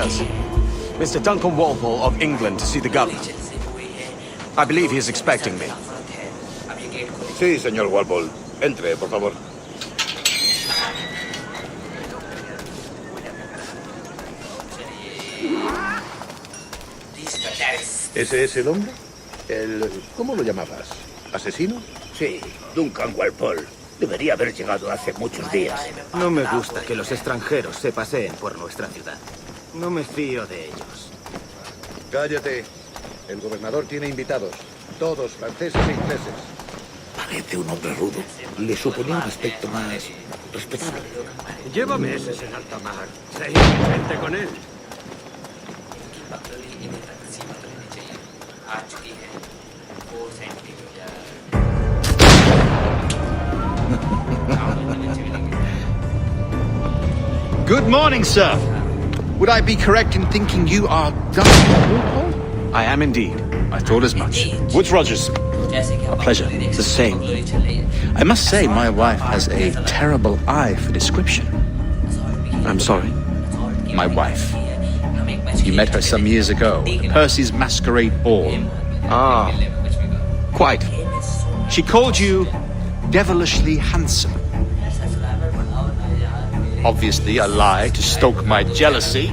Cheers. Mr. Duncan Walpole of England to see the governor. I believe he is expecting me. Sí, señor Walpole. Entre, por favor. ¿Ese es el hombre? ¿Cómo lo llamabas? ¿Asesino? Sí, Duncan Walpole. Debería haber llegado hace muchos días. No me gusta que los extranjeros se paseen por nuestra ciudad. No me fío de ellos. Cállate. El gobernador tiene invitados. Todos franceses e ingleses. Parece un hombre rudo. Le suponía un aspecto más respetable. Llévame ese en alta mar. Vente con él. Good morning, sir. Would I be correct in thinking you are Duncan Walpole? I am indeed. I thought as much. Woods Rogers. A pleasure. The same. I must say, my wife has a terrible eye for description. I'm sorry. My wife. You met her some years ago at Percy's Masquerade Ball. Ah, quite. She called you devilishly handsome. Obviously a lie to stoke my jealousy.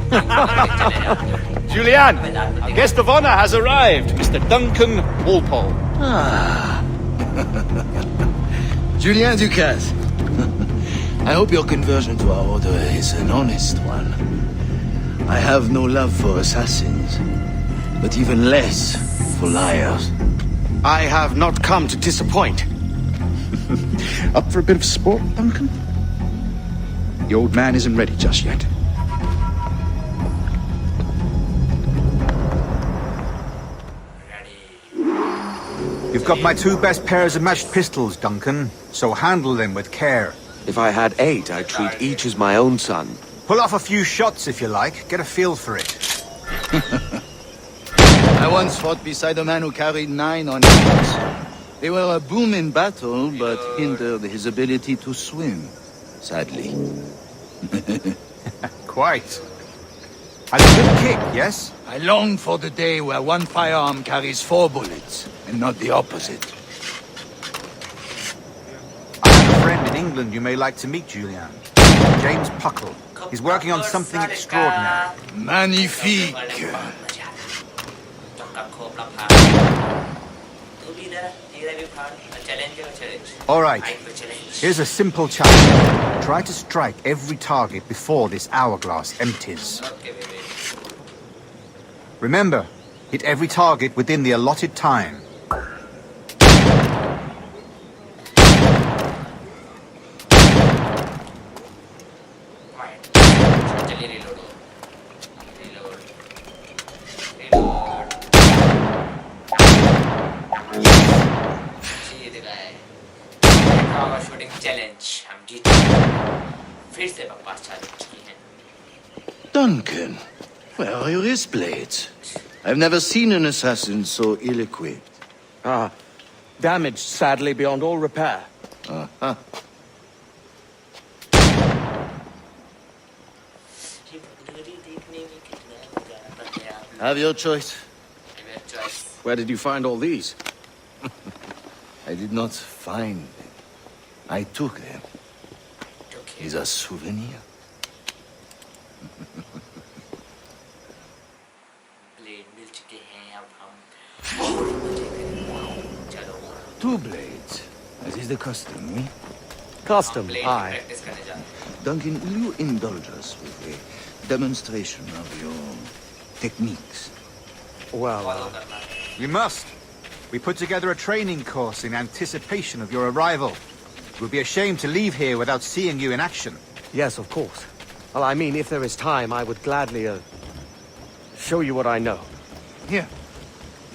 Julianne, our guest of honor has arrived, Mr. Duncan Walpole. Ah. Julien Ducasse. I hope your conversion to our order is an honest one. I have no love for assassins, but even less for liars. I have not come to disappoint. Up for a bit of sport, Duncan? The old man isn't ready just yet. You've got my two best pairs of matched pistols, Duncan, so handle them with care. If I had 8, I'd treat each as my own son. Pull off a few shots if you like, get a feel for it. I once fought beside a man who carried 9 on his backs. They were a boom in battle, but hindered his ability to swim, sadly. Quite. A good kick, yes? I long for the day where one firearm carries 4 bullets, and not the opposite. I have a friend in England you may like to meet, Julian. James Puckle. He's working on something extraordinary. Magnifique! All right. Here's a simple challenge. Try to strike every target before this hourglass empties. Remember, hit every target within the allotted time. Duncan, where are your wrist blades? I've never seen an assassin so ill-equipped. Ah, damaged sadly beyond all repair. Uh-huh. Have your choice. Where did you find all these? I did not find them. I took them. Is a souvenir. 2 blades, as is the custom, eh? Custom, aye. Duncan, will you indulge us with a demonstration of your techniques? Well, We must. We put together a training course in anticipation of your arrival. It would be a shame to leave here without seeing you in action. yes, of course. Well, I mean, if there is time, I would gladly, show you what I know. Here.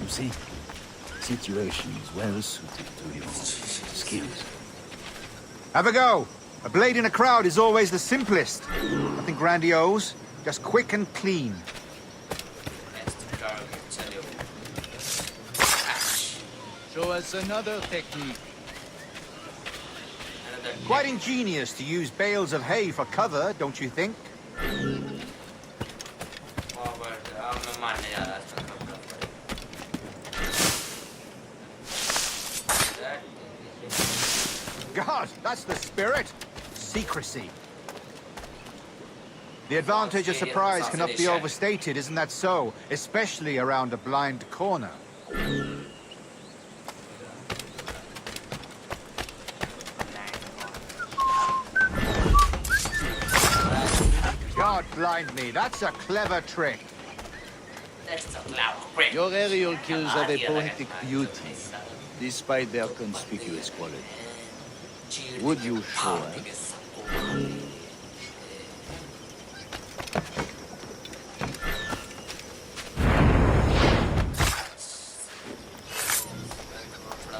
You see, situation is well suited to your skills. Have a go. A blade in a crowd is always the simplest. Nothing grandiose, just quick and clean. Show us another technique. Quite ingenious to use bales of hay for cover, don't you think? मारने जा रहा है God, that's the spirit. Secrecy. The advantage of surprise cannot be overstated, isn't that so? Especially around a blind corner. God blind me, that's a clever trick. Your aerial kills have a poetic beauty, despite their conspicuous quality. Would you show us?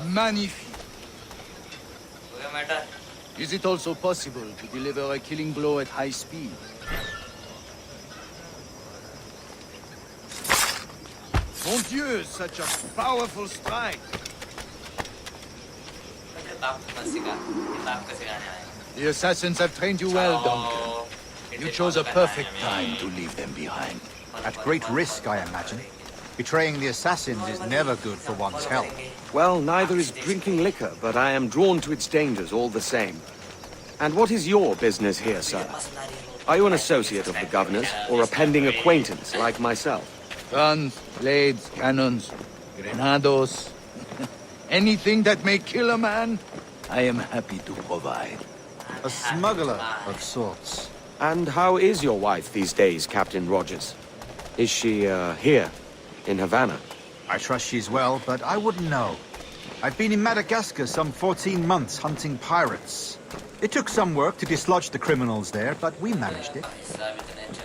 Magnifique. Is it also possible to deliver a killing blow at high speed? Mon Dieu, such a powerful strike! The assassins have trained you well, Duncan. You chose a perfect time to leave them behind. At great risk, I imagine. Betraying the assassins is never good for one's health. Well, neither is drinking liquor, but I am drawn to its dangers all the same. And what is your business here, sir? Are you an associate of the governor's, or a pending acquaintance like myself? Guns, blades, cannons, grenados. Anything that may kill a man, I am happy to provide. A smuggler of sorts. And how is your wife these days, Captain Rogers? Is she, here, in Havana? I trust she's well, but I wouldn't know. I've been in Madagascar some 14 months hunting pirates. It took some work to dislodge the criminals there, but we managed it.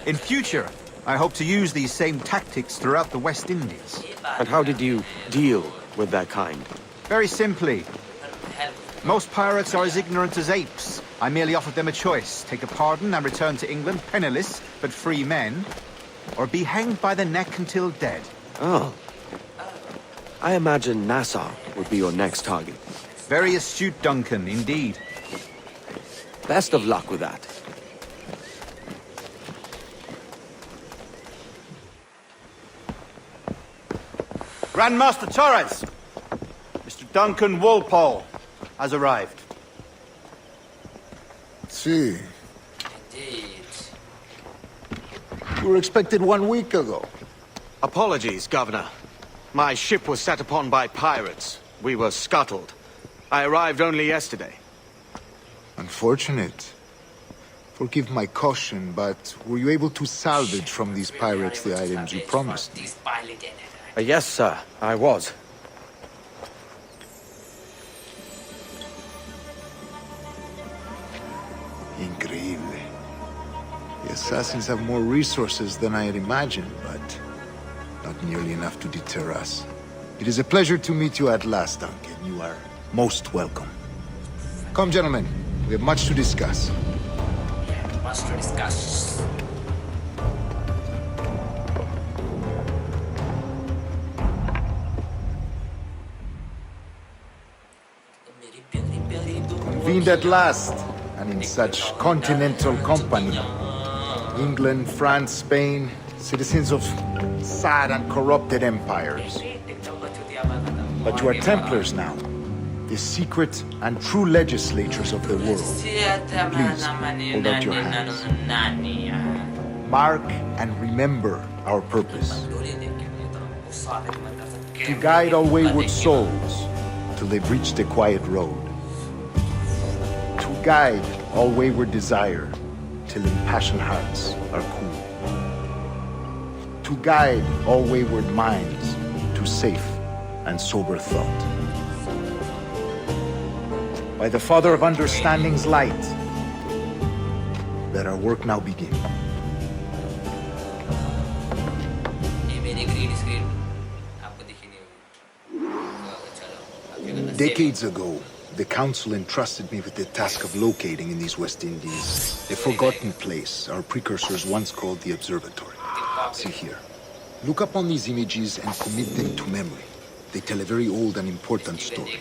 In future, I hope to use these same tactics throughout the West Indies. And how did you deal with that kind? Very simply. Most pirates are as ignorant as apes. I merely offered them a choice. Take a pardon and return to England penniless, but free men, or be hanged by the neck until dead. Oh. I imagine Nassau would be your next target. Very astute, Duncan, indeed. Best of luck with that. Grandmaster Torres! Mr. Duncan Walpole has arrived. See, Indeed. you were expected 1 week ago. Apologies, Governor. My ship was set upon by pirates. We were scuttled. I arrived only yesterday. Unfortunate. Forgive my caution, but were you able to salvage from these pirates the items you promised me? Yes, sir, I was. Increíble. The assassins have more resources than I had imagined, but not nearly enough to deter us. It is a pleasure to meet you at last, Duncan. You are most welcome. Come, gentlemen. We have much to discuss. Much to discuss. Convened at last, and in such continental company. England, France, Spain, citizens of sad and corrupted empires. But you are Templars now, the secret and true legislators of the world. Please, hold out your hands. Mark and remember our purpose. To guide all wayward souls till they've reached the quiet road. To guide all wayward desire till impassioned hearts are cool. To guide all wayward minds to safe and sober thought. By the Father of Understanding's light, let our work now begin. Decades ago, the Council entrusted me with the task of locating in these West Indies a forgotten place our precursors once called the Observatory. See here. Look upon these images and commit them to memory. They tell a very old and important story.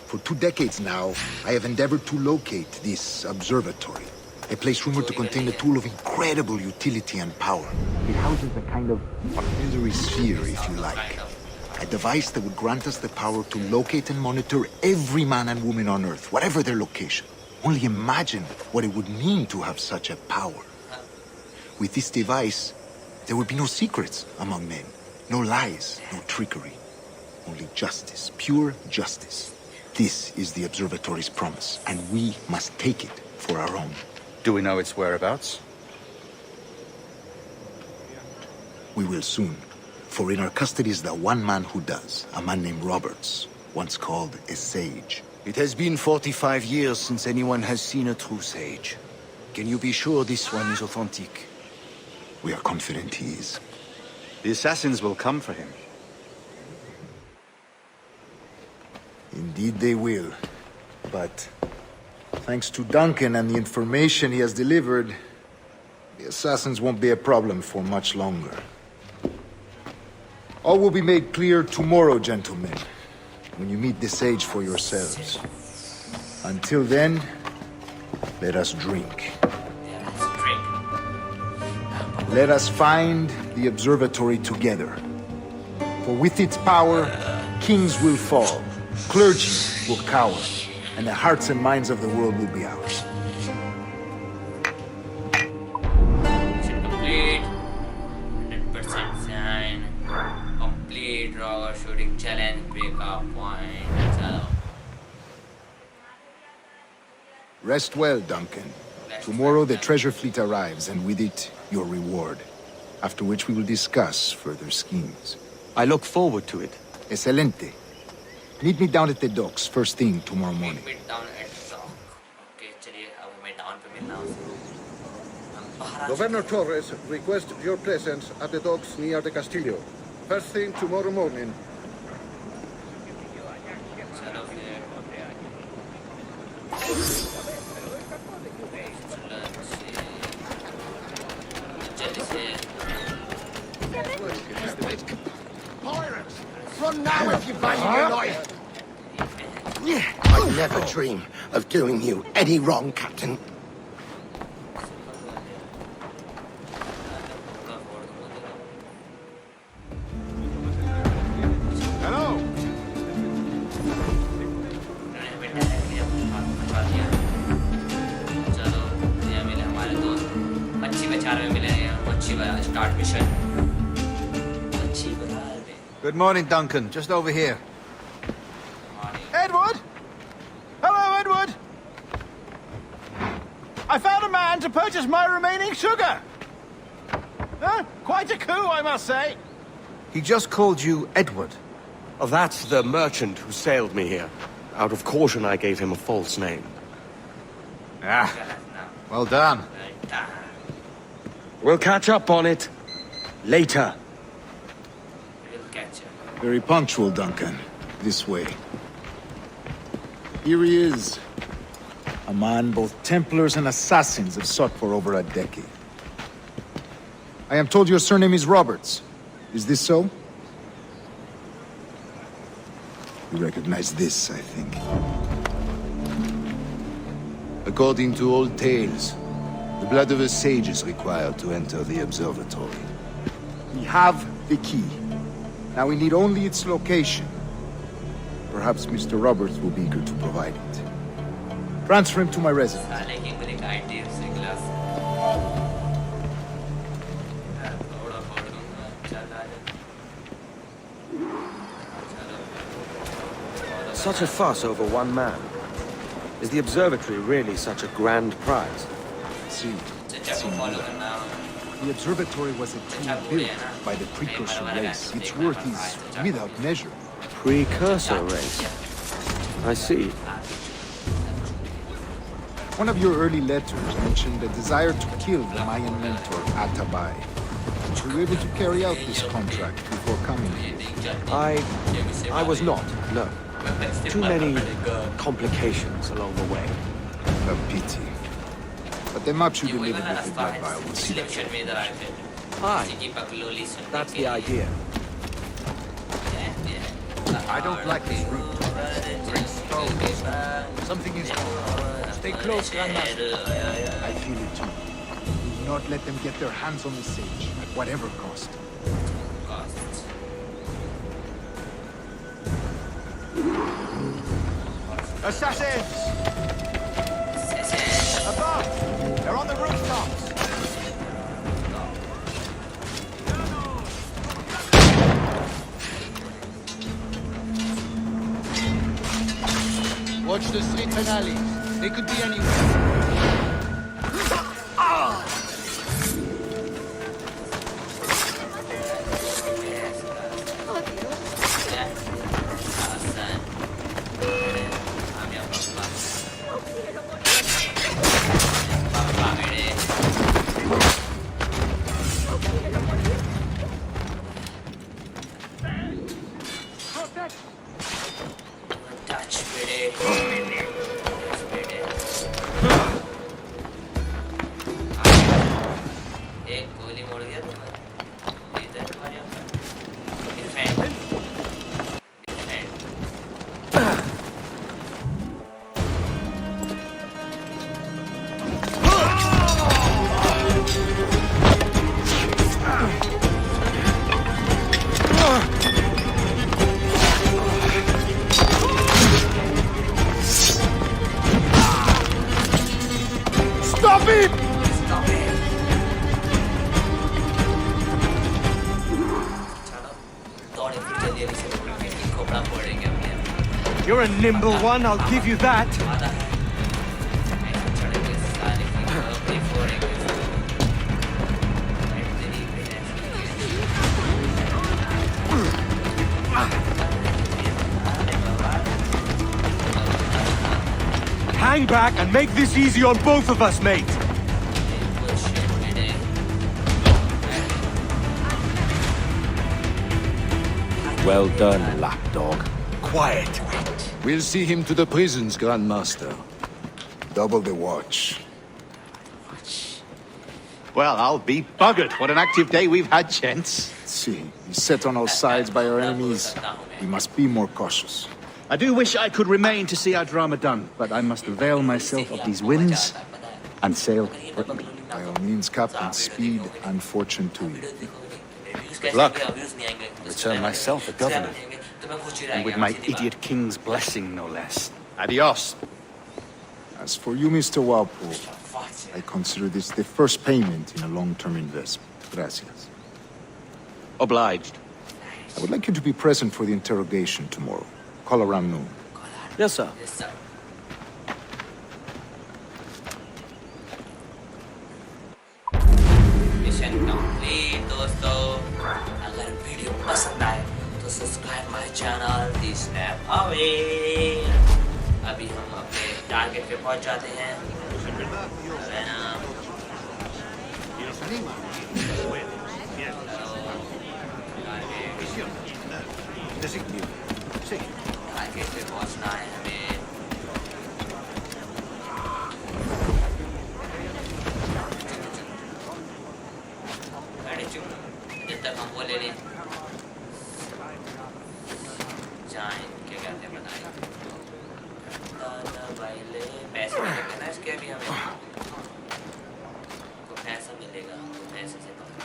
For 2 decades now, I have endeavored to locate this observatory. A place rumored to contain a tool of incredible utility and power. It houses a kind of auxiliary sphere, if you like. A device that would grant us the power to locate and monitor every man and woman on Earth, whatever their location. Only imagine what it would mean to have such a power. With this device, there would be no secrets among men. No lies, no trickery. Only justice, pure justice. This is the Observatory's promise, and we must take it for our own. Do we know its whereabouts? We will soon. For in our custody is the one man who does, a man named Roberts, once called a sage. It has been 45 years since anyone has seen a true sage. Can you be sure this one is authentic? We are confident he is. The assassins will come for him. Indeed they will. But thanks to Duncan and the information he has delivered, the assassins won't be a problem for much longer. All will be made clear tomorrow, gentlemen, when you meet the sage for yourselves. Until then, let us drink. Let us find the observatory together. For with its power, kings will fall, clergy will cower, and the hearts and minds of the world will be ours. Mission complete. 100% sign. Complete draw shooting challenge. Breakout point. Chalo. Rest well, Duncan. Tomorrow the treasure fleet arrives, and with it, your reward. After which we will discuss further schemes. I look forward to it. Excelente. Meet me down at the docks first thing tomorrow morning. Meet down at dock. Okay, चलिए अब मैं down पे मिलना उससे. हम बाहर आ Governor Torres requests your presence at the docks near the Castillo. First thing tomorrow morning. चलो फिर. जल्दी से. Pirates! Run now if you value your life! I'd never dream of doing you any wrong, Captain. Hello! चलो ये मिले हमारे दोस्त मच्छी बाजार में मिले हैं मच्छी बाजार स्टार्ट मिशन मच्छी बाजार में Good morning, Duncan. Just over here. Edward? Hello, Edward! I found a man to purchase my remaining sugar! Quite a coup, I must say. He just called you Edward. Oh, that's the merchant who sailed me here. Out of caution, I gave him a false name. Ah, well done. We'll catch up on it later. we'll catch up. Very punctual, Duncan. This way. Here he is. A man both Templars and assassins have sought for over a decade. I am told your surname is Roberts. Is this so? You recognize this, I think. According to old tales, the blood of a sage is required to enter the observatory. We have the key. Now we need only its location. Perhaps Mr. Roberts will be eager to provide it. Transfer him to my residence. साले की break IT से glass थोड़ा फोड़ दूंगा चल आ जा Such a fuss over one man. Is the observatory really such a grand prize? See, चाचा को फॉलो करना the observatory was a tool built by the precursor race. Its worth is without measure. Precursor race. I see. One of your early letters mentioned a desire to kill the Mayan mentor, Atabay. Were you able to carry out this contract before coming here? I was not, no. Too many complications along the way. A pity. But the maps you delivered with the blood vial will see that. Selection में इधर आए थे Aye, किसी की पकलोली सुनने that's के the लिए। idea. I don't like this route. Something is wrong. Stay close, Grandmaster. I feel it too. Do not let them get their hands on the sage, at whatever cost. Assassins! Above! They're on the rooftops! Watch the streets and alleys. They could be anywhere. You're a nimble one, I'll give you that. Hang back and make this easy on both of us, mate. Well done, lapdog. Quiet. We'll see him to the prisons, Grandmaster. Double the watch. Well, I'll be buggered. What an active day we've had, gents. See, he's set on all sides by our enemies. We must be more cautious. I do wish I could remain to see our drama done, but I must avail myself of these winds and sail for England. By all means, Captain, speed and fortune to you. Good luck. I'll return myself a governor. And with my idiot king's blessing, no less. Adios. As for you, Mr. Walpole, I consider this the first payment in a long-term investment. Gracias. Obliged. I would like you to be present for the interrogation tomorrow. Call around noon. Yes, sir. Mission complete दोस्तों अगर video पसंद आए तो subscribe my channel the snap away अभी हम अपने target पे पहुंच जाते हैं टारगेट पे पहुंचना है हमें जब तक हम बोले नहीं जाएं क्या कहते हैं पता नहीं भाई ले पैसे मिलेंगे ना इसके अभी हमें तो पैसा मिलेगा तो पैसे से पकड़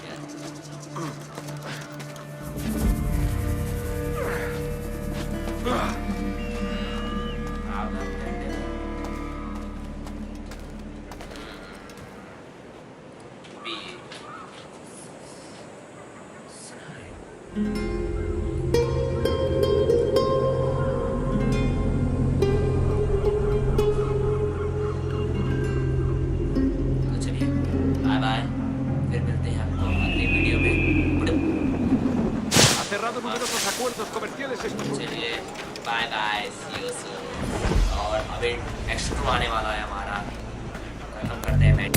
bye bye see you soon और अभी नेक्स्ट आने वाला है हमारा खत्म करते हैं मैच